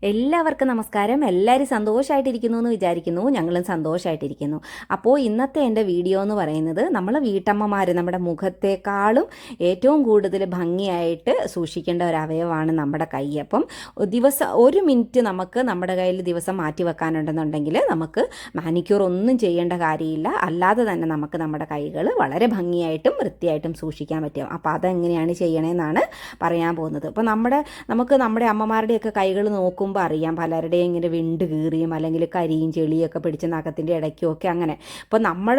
എല്ലാവർക്കും നമസ്കാരം. എല്ലാവരും സന്തോഷമായിട്ടിരിക്കുന്നു എന്ന് വിചാരിക്കുന്നു. ഞങ്ങളും സന്തോഷമായിട്ടിരിക്കുന്നു. അപ്പോൾ ഇന്നത്തെ എൻ്റെ വീഡിയോ എന്ന് പറയുന്നത് നമ്മൾ വീട്ടമ്മമാർ നമ്മുടെ മുഖത്തേക്കാളും ഏറ്റവും കൂടുതൽ ഭംഗിയായിട്ട് സൂക്ഷിക്കേണ്ട ഒരു അവയവമാണ് നമ്മുടെ കൈ. അപ്പം ദിവസം 1 മിനിറ്റ് നമുക്ക് നമ്മുടെ കയ്യിൽ ദിവസം മാറ്റി വെക്കാനുണ്ടെന്നുണ്ടെങ്കിൽ നമുക്ക് മാനിക്യൂർ ഒന്നും ചെയ്യേണ്ട കാര്യമില്ല. അല്ലാതെ തന്നെ നമുക്ക് നമ്മുടെ കൈകൾ വളരെ ഭംഗിയായിട്ടും വൃത്തിയായിട്ടും സൂക്ഷിക്കാൻ പറ്റും. അപ്പോൾ അതെങ്ങനെയാണ് ചെയ്യണമെന്നാണ് പറയാൻ പോകുന്നത്. അപ്പോൾ നമുക്ക് നമ്മുടെ അമ്മമാരുടെയൊക്കെ കൈകൾ നോക്കും അറിയാം, പലരുടെയും ഇങ്ങനെ വിണ്ട് കീറിയും അല്ലെങ്കിൽ കരിയും ചെളിയൊക്കെ പിടിച്ച് നഖത്തിൻ്റെ ഇടയ്ക്കും ഒക്കെ അങ്ങനെ. അപ്പോൾ നമ്മൾ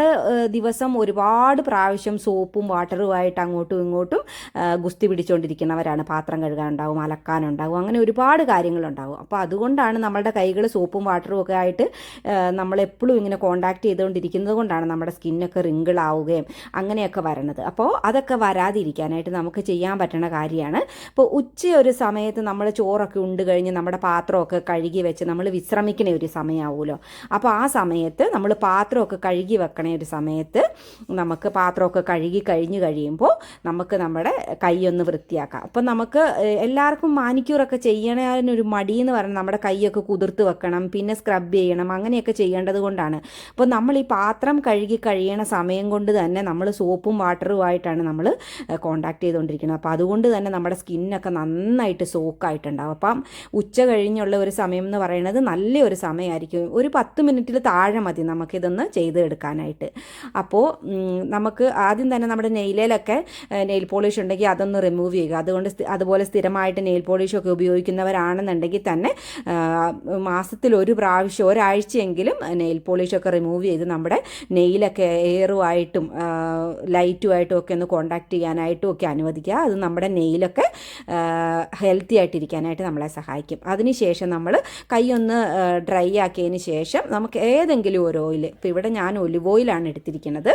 ദിവസം ഒരുപാട് പ്രാവശ്യം സോപ്പും വാട്ടറുമായിട്ട് അങ്ങോട്ടും ഇങ്ങോട്ടും ഗുസ്തി പിടിച്ചുകൊണ്ടിരിക്കുന്നവരാണ്. പാത്രം കഴുകാനുണ്ടാവും, അലക്കാനുണ്ടാവും, അങ്ങനെ ഒരുപാട് കാര്യങ്ങളുണ്ടാവും. അപ്പോൾ അതുകൊണ്ടാണ് നമ്മളുടെ കൈകൾ സോപ്പും വാട്ടറും ഒക്കെ ആയിട്ട് നമ്മളെപ്പോഴും ഇങ്ങനെ കോണ്ടാക്ട് ചെയ്തുകൊണ്ടിരിക്കുന്നത് കൊണ്ടാണ് നമ്മുടെ സ്കിന്നൊക്കെ റിങ്കിളാവുകയും അങ്ങനെയൊക്കെ വരണത്. അപ്പോൾ അതൊക്കെ വരാതിരിക്കാനായിട്ട് നമുക്ക് ചെയ്യാൻ പറ്റുന്ന കാര്യമാണ്. ഇപ്പോൾ ഒരു സമയത്ത് നമ്മൾ ചോറൊക്കെ ഉണ്ട് കഴിഞ്ഞ് നമ്മുടെ പാത്രമൊക്കെ കഴുകി വെച്ച് നമ്മൾ വിശ്രമിക്കണ ഒരു സമയമാവുമല്ലോ. അപ്പോൾ ആ സമയത്ത് നമ്മൾ പാത്രമൊക്കെ കഴുകി വെക്കണ ഒരു സമയത്ത് നമുക്ക് പാത്രമൊക്കെ കഴുകി കഴിയുമ്പോൾ നമുക്ക് നമ്മുടെ കൈയൊന്ന് വൃത്തിയാക്കാം. അപ്പം നമുക്ക് എല്ലാവർക്കും മാനിക്യൂറൊക്കെ ചെയ്യണതിനൊരു മടിയെന്ന് പറഞ്ഞാൽ നമ്മുടെ കൈയൊക്കെ കുതിർത്ത് വെക്കണം, പിന്നെ സ്ക്രബ് ചെയ്യണം, അങ്ങനെയൊക്കെ ചെയ്യേണ്ടത് കൊണ്ടാണ്. അപ്പോൾ നമ്മൾ ഈ പാത്രം കഴുകി കഴിയണ സമയം കൊണ്ട് തന്നെ നമ്മൾ സോപ്പും വാട്ടറുമായിട്ടാണ് നമ്മൾ കോണ്ടാക്ട് ചെയ്തുകൊണ്ടിരിക്കുന്നത്. അപ്പോൾ അതുകൊണ്ട് തന്നെ നമ്മുടെ സ്കിന്നൊക്കെ നന്നായിട്ട് സോക്കായിട്ടുണ്ടാവും. അപ്പം ഉച്ച കഴിഞ്ഞുള്ള ഒരു സമയം എന്ന് പറയുന്നത് നല്ലൊരു സമയമായിരിക്കും. ഒരു 10 മിനിറ്റിൽ താഴെ മതി നമുക്കിതൊന്ന് ചെയ്തെടുക്കാനായിട്ട്. അപ്പോൾ നമുക്ക് ആദ്യം തന്നെ നമ്മുടെ നെയിലൊക്കെ നെയിൽ പോളിഷ് ഉണ്ടെങ്കിൽ അതൊന്ന് റിമൂവ് ചെയ്യുക. അതുപോലെ സ്ഥിരമായിട്ട് നെയിൽ പോളിഷൊക്കെ ഉപയോഗിക്കുന്നവരാണെന്നുണ്ടെങ്കിൽ തന്നെ മാസത്തിൽ ഒരു പ്രാവശ്യം ഒരാഴ്ചയെങ്കിലും നെയിൽ പോളിഷൊക്കെ റിമൂവ് ചെയ്ത് നമ്മുടെ നെയിലൊക്കെ എയറുമായിട്ടും ലൈറ്റുമായിട്ടും ഒക്കെ ഒന്ന് കോണ്ടാക്ട് ചെയ്യാനായിട്ടും ഒക്കെ അനുവദിക്കുക. അത് നമ്മുടെ നെയിലൊക്കെ ഹെൽത്തി ആയിട്ടിരിക്കാനായിട്ട് നമ്മളെ സഹായിക്കും. അതിനുശേഷം നമ്മൾ കൈ ഒന്ന് ഡ്രൈ ആക്കിയതിന് ശേഷം നമുക്ക് ഏതെങ്കിലും ഒരു ഓയിൽ, ഇപ്പോൾ ഇവിടെ ഞാൻ ഒലിവ് ഓയിലാണ് എടുത്തിരിക്കുന്നത്.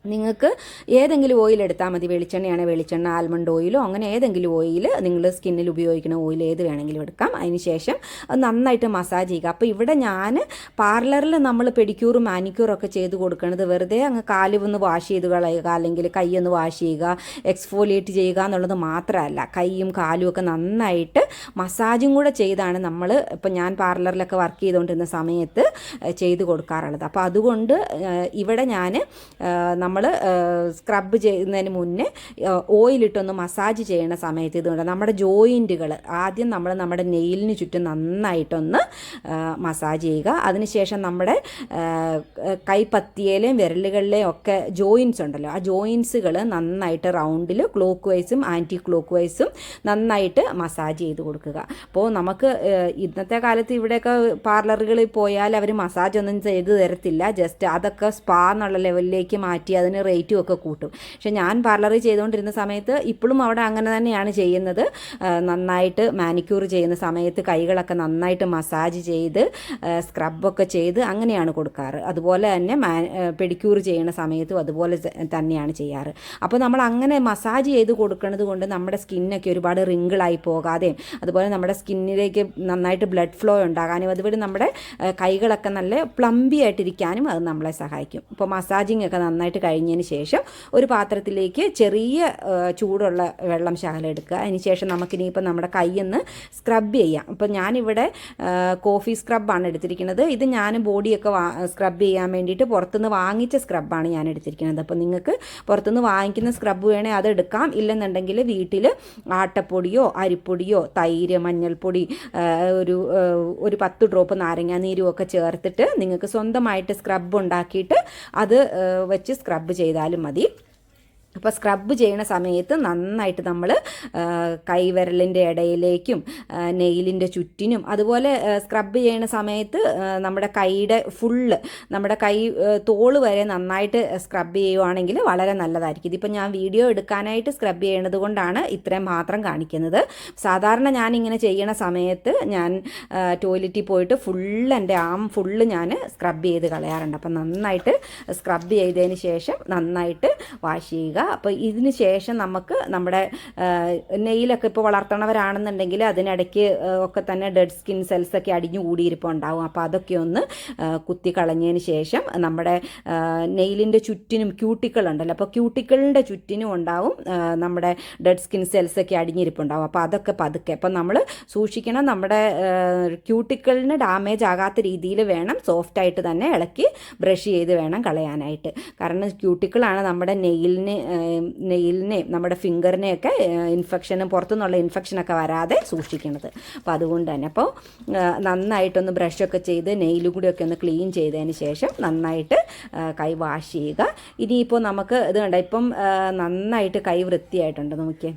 നിങ്ങൾക്ക് ഏതെങ്കിലും ഓയിൽ എടുത്താൽ മതി. വെളിച്ചെണ്ണയാണെങ്കിൽ വെളിച്ചെണ്ണ, ആൽമണ്ട് ഓയിലോ അങ്ങനെ ഏതെങ്കിലും ഓയിൽ നിങ്ങൾ സ്കിന്നിൽ ഉപയോഗിക്കുന്ന ഓയിൽ ഏത് വേണമെങ്കിലും എടുക്കാം. അതിന് ശേഷം നന്നായിട്ട് മസാജ് ചെയ്യുക. അപ്പോൾ ഇവിടെ ഞാൻ പാർലറിൽ നമ്മൾ പെഡിക്യൂറും മാനിക്യൂറും ഒക്കെ ചെയ്ത് കൊടുക്കുന്നത് വെറുതെ അങ്ങ് കാല് ഒന്ന് വാഷ് ചെയ്ത് കളയുക, അല്ലെങ്കിൽ കൈ ഒന്ന് വാഷ് ചെയ്യുക, എക്സ്ഫോലിയേറ്റ് ചെയ്യുക എന്നുള്ളത് മാത്രമല്ല, കൈയും കാലും ഒക്കെ നന്നായിട്ട് മസാജും കൂടെ ചെയ്താണ് നമ്മൾ ഇപ്പം ഞാൻ പാർലറിലൊക്കെ വർക്ക് ചെയ്തുകൊണ്ടിരുന്ന സമയത്ത് ചെയ്ത് കൊടുക്കാറുള്ളത്. അപ്പോൾ അതുകൊണ്ട് ഇവിടെ ഞാൻ നമ്മൾ സ്ക്രബ് ചെയ്യുന്നതിന് മുന്നേ ഓയിലിട്ടൊന്ന് മസാജ് ചെയ്യുന്ന സമയത്ത് ഇതുകൊണ്ട് നമ്മുടെ ജോയിൻറ്റുകൾ ആദ്യം നമ്മൾ നമ്മുടെ നെയിലിന് ചുറ്റും നന്നായിട്ടൊന്ന് മസാജ് ചെയ്യുക. അതിനുശേഷം നമ്മുടെ കൈപ്പത്തിയിലെയും വിരലുകളിലെയും ഒക്കെ ജോയിൻസ് ഉണ്ടല്ലോ, ആ ജോയിൻസുകൾ നന്നായിട്ട് റൗണ്ടിൽ ക്ലോക്ക് വൈസും ആൻറ്റി ക്ലോക്ക് വൈസും നന്നായിട്ട് മസാജ് ചെയ്ത് കൊടുക്കുക. അപ്പോൾ നമുക്ക് ഇന്നത്തെ കാലത്ത് ഇവിടെയൊക്കെ പാർലറുകളിൽ പോയാൽ അവർ മസാജ് ഒന്നും ചെയ്ത് തരത്തില്ല. ജസ്റ്റ് അതൊക്കെ സ്പാ എന്നുള്ള ലെവലിലേക്ക് മാറ്റി അതിന് റേറ്റും ഒക്കെ കൂട്ടും. പക്ഷെ ഞാൻ പാർലറിൽ ചെയ്തുകൊണ്ടിരുന്ന സമയത്ത് ഇപ്പോഴും അവിടെ അങ്ങനെ തന്നെയാണ് ചെയ്യുന്നത്. നന്നായിട്ട് മാനിക്യൂർ ചെയ്യുന്ന സമയത്ത് കൈകളൊക്കെ നന്നായിട്ട് മസാജ് ചെയ്ത് സ്ക്രബൊക്കെ ചെയ്ത് അങ്ങനെയാണ് കൊടുക്കാറ്. അതുപോലെ തന്നെ പെഡിക്യൂർ ചെയ്യുന്ന സമയത്തും അതുപോലെ തന്നെയാണ് ചെയ്യാറ്. അപ്പോൾ നമ്മൾ അങ്ങനെ മസാജ് ചെയ്ത് കൊടുക്കുന്നത് കൊണ്ട് നമ്മുടെ സ്കിന്നൊക്കെ ഒരുപാട് റിങ്കിളായി പോകാതെയും അതുപോലെ നമ്മുടെ സ്കിന്നിലേക്ക് നന്നായിട്ട് ബ്ലഡ് ഫ്ലോ ഉണ്ടാകാനും അതുവഴി നമ്മുടെ കൈകളൊക്കെ നല്ല പ്ലംബി ആയിട്ടിരിക്കാനും അത് നമ്മളെ സഹായിക്കും. ഇപ്പോൾ മസാജിങ് ഒക്കെ നന്നായിട്ട് കഴിഞ്ഞതിന് ശേഷം ഒരു പാത്രത്തിലേക്ക് ചെറിയ ചൂടുള്ള വെള്ളം ശകലം എടുക്കുക. അതിന് ശേഷം നമുക്കിനിയിപ്പോൾ നമ്മുടെ കൈയൊന്ന് സ്ക്രബ് ചെയ്യാം. അപ്പോൾ ഞാനിവിടെ കോഫി സ്ക്രബാണ് എടുത്തിരിക്കുന്നത്. ഇത് ഞാൻ ബോഡിയൊക്കെ സ്ക്രബ് ചെയ്യാൻ വേണ്ടിയിട്ട് പുറത്തുനിന്ന് വാങ്ങിച്ച സ്ക്രബാണ് ഞാൻ എടുത്തിരിക്കുന്നത്. അപ്പോൾ നിങ്ങൾക്ക് പുറത്തുനിന്ന് വാങ്ങിക്കുന്ന സ്ക്രബ് വേണേൽ അത് എടുക്കാം. ഇല്ലെന്നുണ്ടെങ്കിൽ വീട്ടിൽ ആട്ടപ്പൊടിയോ അരിപ്പൊടിയോ തൈര്, മഞ്ഞൾപ്പൊടി, ഒരു 10 ഡ്രോപ്പ് നാരങ്ങാനീരും ഒക്കെ ചേർത്തിട്ട് നിങ്ങൾക്ക് സ്വന്തമായിട്ട് സ്ക്രബ് ഉണ്ടാക്കിയിട്ട് അത് വെച്ച് സ്ക്രബ് ചെയ്താലും മതി. അപ്പോൾ സ്ക്രബ് ചെയ്യുന്ന സമയത്ത് നന്നായിട്ട് നമ്മൾ കൈവിരലിൻ്റെ ഇടയിലേക്കും നെയിലിൻ്റെ ചുറ്റിനും അതുപോലെ സ്ക്രബ് ചെയ്യുന്ന സമയത്ത് നമ്മുടെ കൈയുടെ ഫുള്ള് നമ്മുടെ കൈ തോള് വരെ നന്നായിട്ട് സ്ക്രബ് ചെയ്യുവാണെങ്കിൽ വളരെ നല്ലതായിരിക്കും. ഇതിപ്പോൾ ഞാൻ വീഡിയോ എടുക്കാനായിട്ട് സ്ക്രബ് ചെയ്യണത് കൊണ്ടാണ് ഇത്രയും മാത്രം കാണിക്കുന്നത്. സാധാരണ ഞാനിങ്ങനെ ചെയ്യണ സമയത്ത് ഞാൻ ടോയ്ലറ്റിൽ പോയിട്ട് എൻ്റെ ആം ഫുള്ള് ഞാൻ സ്ക്രബ് ചെയ്ത് കളയാറുണ്ട്. അപ്പം നന്നായിട്ട് സ്ക്രബ് ചെയ്തതിന് ശേഷം നന്നായിട്ട് വാഷ് ചെയ്യുക. അപ്പോൾ ഇതിന് ശേഷം നമുക്ക് നമ്മുടെ നെയിലൊക്കെ ഇപ്പോൾ വളർത്തണവരാണെന്നുണ്ടെങ്കിൽ അതിനിടയ്ക്ക് ഒക്കെ തന്നെ ഡെഡ് സ്കിൻ സെൽസൊക്കെ അടിഞ്ഞു കൂടിയിരിപ്പുണ്ടാവും. അപ്പോൾ അതൊക്കെ ഒന്ന് കുത്തി കളഞ്ഞതിന് ശേഷം നമ്മുടെ നെയിലിൻ്റെ ചുറ്റിനും ക്യൂട്ടിക്കൾ ഉണ്ടല്ലോ, അപ്പോൾ ക്യൂട്ടിക്കളിൻ്റെ ചുറ്റിനും ഉണ്ടാവും നമ്മുടെ ഡെഡ് സ്കിൻ സെൽസൊക്കെ അടിഞ്ഞിരിപ്പുണ്ടാവും. അപ്പോൾ അതൊക്കെ പതുക്കെ അപ്പോൾ നമ്മൾ സൂക്ഷിക്കണം, നമ്മുടെ ക്യൂട്ടിക്കളിന് ഡാമേജ് ആകാത്ത രീതിയിൽ വേണം സോഫ്റ്റായിട്ട് തന്നെ ഇളക്കി ബ്രഷ് ചെയ്ത് വേണം കളയാനായിട്ട്. കാരണം ക്യൂട്ടിക്കിളാണ് നമ്മുടെ നെയിലിനെ നമ്മുടെ ഫിംഗറിനെയൊക്കെ ഇൻഫെക്ഷനും പുറത്തുനിന്നുള്ള ഇൻഫെക്ഷനൊക്കെ വരാതെ സൂക്ഷിക്കുന്നത്. അപ്പോൾ അതുകൊണ്ട് തന്നെ അപ്പോൾ നന്നായിട്ടൊന്ന് ബ്രഷൊക്കെ ചെയ്ത് നെയിലും കൂടിയൊക്കെ ഒന്ന് ക്ലീൻ ചെയ്തതിന് ശേഷം നന്നായിട്ട് കൈ വാഷ് ചെയ്യുക. ഇനിയിപ്പോൾ നമുക്ക് ഇത് കണ്ട ഇപ്പം നന്നായിട്ട് കൈ വൃത്തിയായിട്ടുണ്ട് നോക്കിയേ.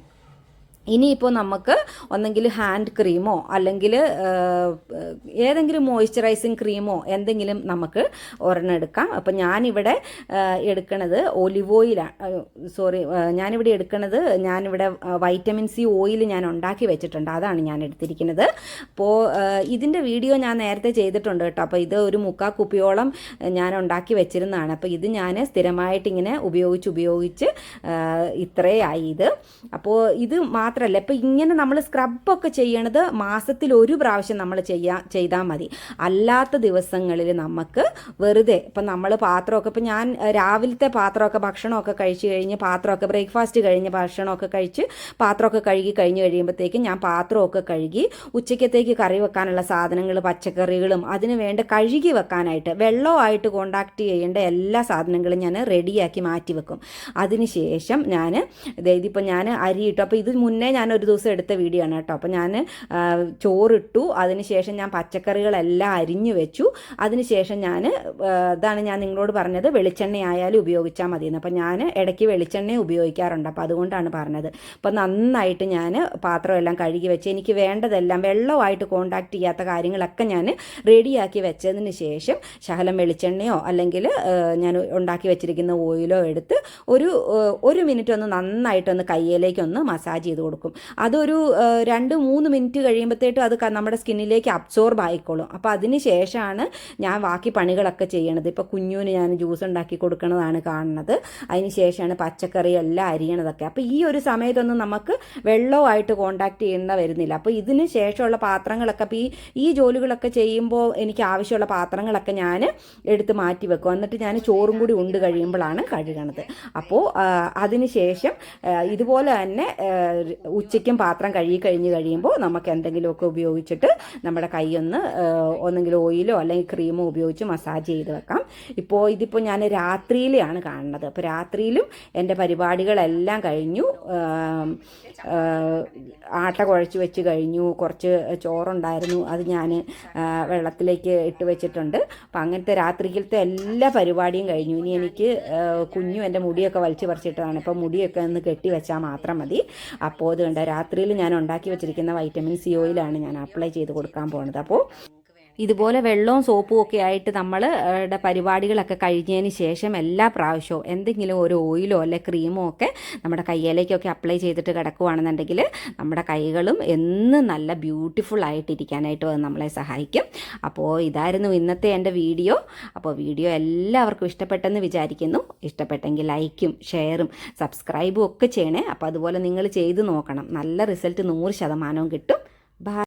ഇനിയിപ്പോൾ നമുക്ക് ഒന്നെങ്കിൽ ഹാൻഡ് ക്രീമോ അല്ലെങ്കിൽ ഏതെങ്കിലും മോയ്സ്ചറൈസിങ് ക്രീമോ എന്തെങ്കിലും നമുക്ക് ഒരെണ്ണം എടുക്കാം. അപ്പോൾ ഞാനിവിടെ എടുക്കണത് ഒലിവ് ഓയിലാണ്, ഞാനിവിടെ വൈറ്റമിൻ സി ഓയിൽ ഞാൻ ഉണ്ടാക്കി വെച്ചിട്ടുണ്ട്, അതാണ് ഞാൻ എടുത്തിരിക്കുന്നത്. അപ്പോൾ ഇതിൻ്റെ വീഡിയോ ഞാൻ നേരത്തെ ചെയ്തിട്ടുണ്ട് കേട്ടോ. അപ്പോൾ ഇത് ഒരു 3/4 കുപ്പിയോളം ഞാൻ ഉണ്ടാക്കി വെച്ചിരുന്നതാണ്. അപ്പോൾ ഇത് ഞാൻ സ്ഥിരമായിട്ടിങ്ങനെ ഉപയോഗിച്ച് ഇത്രയായി ഇത്. അപ്പോൾ ഇത് മാത്രമല്ല, ഇപ്പോൾ ഇങ്ങനെ നമ്മൾ സ്ക്രബൊക്കെ ചെയ്യണത് മാസത്തിൽ ഒരു പ്രാവശ്യം നമ്മൾ ചെയ്താൽ മതി. അല്ലാത്ത ദിവസങ്ങളിൽ നമുക്ക് വെറുതെ ഇപ്പം നമ്മൾ പാത്രമൊക്കെ, ഇപ്പം ഞാൻ രാവിലത്തെ പാത്രമൊക്കെ ഭക്ഷണമൊക്കെ കഴിച്ച് കഴിഞ്ഞ് പാത്രമൊക്കെ ബ്രേക്ക്ഫാസ്റ്റ് കഴിഞ്ഞ് ഭക്ഷണമൊക്കെ കഴിച്ച് പാത്രമൊക്കെ കഴുകി കഴിഞ്ഞ് കഴിയുമ്പോഴത്തേക്കും ഞാൻ പാത്രമൊക്കെ കഴുകി ഉച്ചയ്ക്കത്തേക്ക് കറി വെക്കാനുള്ള സാധനങ്ങൾ പച്ചക്കറികളും അതിന് വേണ്ട കഴുകി വെക്കാനായിട്ട് വെള്ളമായിട്ട് കോണ്ടാക്ട് ചെയ്യേണ്ട എല്ലാ സാധനങ്ങളും ഞാൻ റെഡിയാക്കി മാറ്റി വെക്കും. അതിന് ശേഷം ഇതിപ്പോൾ ഞാൻ അരി ഇട്ടു. അപ്പോൾ ഇത് മുന്നേ ഞാൻ ഒരു ദിവസം എടുത്ത വീഡിയോ ആണ് കേട്ടോ. അപ്പോൾ ഞാൻ ചോറിട്ടു, അതിനുശേഷം ഞാൻ പച്ചക്കറികളെല്ലാം അരിഞ്ഞു വെച്ചു. അതിനുശേഷം ഇതാണ് ഞാൻ നിങ്ങളോട് പറഞ്ഞത്, വെളിച്ചെണ്ണ ആയാലും ഉപയോഗിച്ചാൽ മതിയെന്ന്. അപ്പോൾ ഞാൻ ഇടയ്ക്ക് വെളിച്ചെണ്ണ ഉപയോഗിക്കാറുണ്ട്, അപ്പോൾ അതുകൊണ്ടാണ് പറഞ്ഞത്. അപ്പോൾ നന്നായിട്ട് ഞാൻ പാത്രമെല്ലാം കഴുകി വെച്ച് എനിക്ക് വേണ്ടതെല്ലാം വെള്ളമായിട്ട് കോണ്ടാക്ട് ചെയ്യാത്ത കാര്യങ്ങളൊക്കെ ഞാൻ റെഡിയാക്കി വെച്ചതിന് ശേഷം ശകലം വെളിച്ചെണ്ണയോ അല്ലെങ്കിൽ ഞാൻ ഉണ്ടാക്കി വെച്ചിരിക്കുന്ന ഓയിലോ എടുത്ത് ഒരു മിനിറ്റ് ഒന്ന് നന്നായിട്ടൊന്ന് കയ്യിലേക്കൊന്ന് മസാജ് ചെയ്ത് കൊടുക്കും. അതൊരു 2-3 മിനിറ്റ് കഴിയുമ്പോഴത്തേട്ടും അത് നമ്മുടെ സ്കിന്നിലേക്ക് അബ്സോർബ് ആയിക്കോളും. അപ്പോൾ അതിന് ശേഷമാണ് ഞാൻ ബാക്കി പണികളൊക്കെ ചെയ്യണത്. ഇപ്പോൾ കുഞ്ഞുവിന് ഞാൻ ജ്യൂസ് ഉണ്ടാക്കി കൊടുക്കണതാണ് കാണുന്നത്. അതിന് ശേഷമാണ് പച്ചക്കറി എല്ലാം അരിയണതൊക്കെ. അപ്പോൾ ഈ ഒരു സമയത്തൊന്നും നമുക്ക് വെള്ളമായിട്ട് കോണ്ടാക്ട് ചെയ്യേണ്ട വരുന്നില്ല. അപ്പോൾ ഇതിന് ശേഷമുള്ള പാത്രങ്ങളൊക്കെ, അപ്പോൾ ഈ ജോലികളൊക്കെ ചെയ്യുമ്പോൾ എനിക്ക് ആവശ്യമുള്ള പാത്രങ്ങളൊക്കെ ഞാൻ എടുത്ത് മാറ്റി വെക്കും. എന്നിട്ട് ഞാൻ ചോറും കൂടി ഉണ്ട് കഴിയുമ്പോഴാണ് കഴുകണത്. അപ്പോൾ അതിന് ശേഷം ഇതുപോലെ തന്നെ ഉച്ചയ്ക്കും പാത്രം കഴിഞ്ഞ് കഴിയുമ്പോൾ നമുക്ക് എന്തെങ്കിലുമൊക്കെ ഉപയോഗിച്ചിട്ട് നമ്മുടെ കൈ ഒന്നെങ്കിൽ ഓയിലോ അല്ലെങ്കിൽ ക്രീമോ ഉപയോഗിച്ച് മസാജ് ചെയ്ത് വെക്കാം. ഇതിപ്പോൾ ഞാൻ രാത്രിയിലാണ് കാണുന്നത്. അപ്പോൾ രാത്രിയിലും എൻ്റെ പരിപാടികളെല്ലാം കഴിഞ്ഞു. ആട്ട കുഴച്ച് വെച്ച് കഴിഞ്ഞു. കുറച്ച് ചോറുണ്ടായിരുന്നു, അത് ഞാൻ വെള്ളത്തിലേക്ക് ഇട്ട് വെച്ചിട്ടുണ്ട്. അപ്പോൾ അങ്ങനത്തെ രാത്രിയിലത്തെ എല്ലാ പരിപാടിയും കഴിഞ്ഞു. ഇനി എനിക്ക് കുഞ്ഞു എൻ്റെ മുടിയൊക്കെ വലിച്ചു പറിച്ചിട്ടതാണ്. അപ്പോൾ മുടിയൊക്കെ ഒന്ന് കെട്ടി വെച്ചാൽ മാത്രം മതി. അപ്പോൾ അതുകൊണ്ട് രാത്രിയിൽ ഞാൻ ഉണ്ടാക്കി വെച്ചിരിക്കുന്ന വൈറ്റമിൻ സി ഓയിലാണ് ഞാൻ അപ്ലൈ ചെയ്ത് കൊടുക്കാൻ പോകുന്നത്. അപ്പോൾ ഇതുപോലെ വെള്ളവും സോപ്പും ഒക്കെ ആയിട്ട് നമ്മളുടെ പരിപാടികളൊക്കെ കഴിഞ്ഞതിന് ശേഷം എല്ലാ പ്രാവശ്യവും എന്തെങ്കിലും ഒരു ഓയിലോ അല്ലെ ക്രീമോ ഒക്കെ നമ്മുടെ കയ്യിലേക്കൊക്കെ അപ്ലൈ ചെയ്തിട്ട് കിടക്കുകയാണെന്നുണ്ടെങ്കിൽ നമ്മുടെ കൈകളും എന്നും നല്ല ബ്യൂട്ടിഫുൾ ആയിട്ടിരിക്കാനായിട്ട് അത് നമ്മളെ സഹായിക്കും. അപ്പോൾ ഇതായിരുന്നു ഇന്നത്തെ എൻ്റെ വീഡിയോ. അപ്പോൾ വീഡിയോ എല്ലാവർക്കും ഇഷ്ടപ്പെട്ടെന്ന് വിചാരിക്കുന്നു. ഇഷ്ടപ്പെട്ടെങ്കിൽ ലൈക്കും ഷെയറും സബ്സ്ക്രൈബും ഒക്കെ ചെയ്യണേ. അപ്പോൾ അതുപോലെ നിങ്ങൾ ചെയ്ത് നോക്കണം. നല്ല റിസൾട്ട് 100% കിട്ടും. ബൈ.